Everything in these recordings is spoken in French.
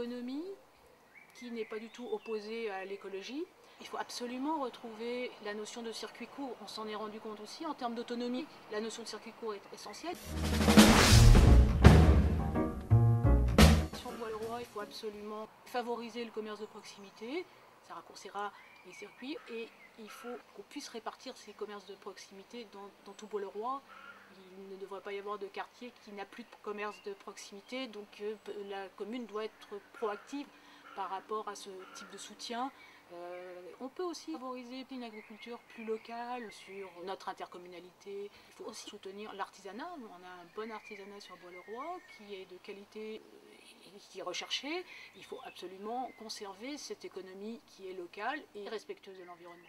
économie qui n'est pas du tout opposée à l'écologie. Il faut absolument retrouver la notion de circuit court. On s'en est rendu compte aussi. En termes d'autonomie, la notion de circuit court est essentielle. Sur Bois-le-Roi, il faut absolument favoriser le commerce de proximité. Ça raccourcira les circuits et il faut qu'on puisse répartir ces commerces de proximité dans tout Bois-le-Roi. Il ne devrait pas y avoir de quartier qui n'a plus de commerce de proximité, donc la commune doit être proactive par rapport à ce type de soutien. On peut aussi favoriser une agriculture plus locale sur notre intercommunalité. Il faut aussi soutenir l'artisanat. On a un bon artisanat sur Bois-le-Roi qui est de qualité et qui est recherché. Il faut absolument conserver cette économie qui est locale et respectueuse de l'environnement.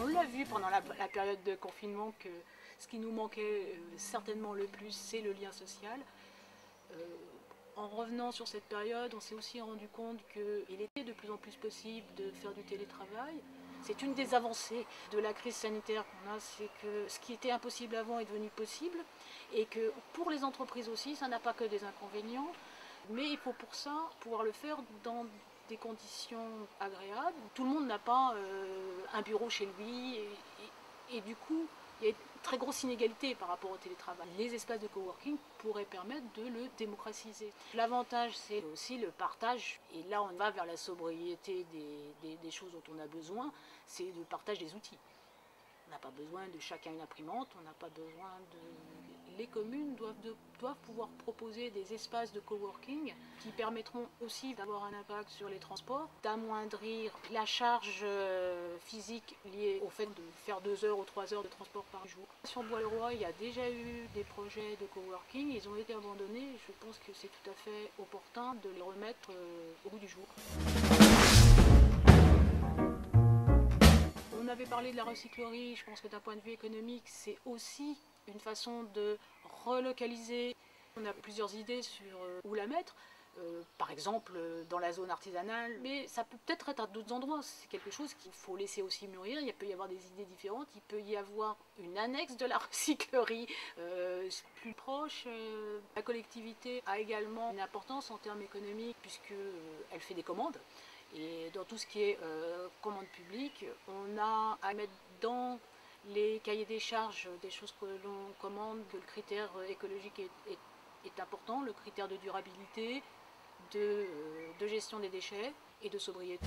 On l'a vu pendant la période de confinement que ce qui nous manquait certainement le plus, c'est le lien social. En revenant sur cette période, on s'est aussi rendu compte qu'il était de plus en plus possible de faire du télétravail. C'est une des avancées de la crise sanitaire qu'on a, c'est que ce qui était impossible avant est devenu possible et que pour les entreprises aussi, ça n'a pas que des inconvénients, mais il faut pour ça pouvoir le faire dans des conditions agréables. Tout le monde n'a pas un bureau chez lui et du coup, il y a une très grosse inégalité par rapport au télétravail. Les espaces de coworking pourraient permettre de le démocratiser. L'avantage, c'est aussi le partage. Et là, on va vers la sobriété des choses dont on a besoin. C'est le partage des outils. On n'a pas besoin de chacun une imprimante, on n'a pas besoin de... Les communes doivent pouvoir proposer des espaces de coworking qui permettront aussi d'avoir un impact sur les transports, d'amoindrir la charge physique liée au fait de faire 2 heures ou 3 heures de transport par jour. Sur Bois-le-Roi, il y a déjà eu des projets de coworking, ils ont été abandonnés. Je pense que c'est tout à fait opportun de les remettre au goût du jour. On avait parlé de la recyclerie, je pense que d'un point de vue économique, c'est aussi une façon de relocaliser. On a plusieurs idées sur où la mettre, par exemple dans la zone artisanale, mais ça peut peut-être être à d'autres endroits. C'est quelque chose qu'il faut laisser aussi mûrir, il peut y avoir des idées différentes, il peut y avoir une annexe de la recyclerie plus proche. La collectivité a également une importance en termes économiques puisqu'elle fait des commandes. Et dans tout ce qui est commande publique, on a à mettre dans les cahiers des charges des choses que l'on commande, que le critère écologique est important, le critère de durabilité, de gestion des déchets et de sobriété.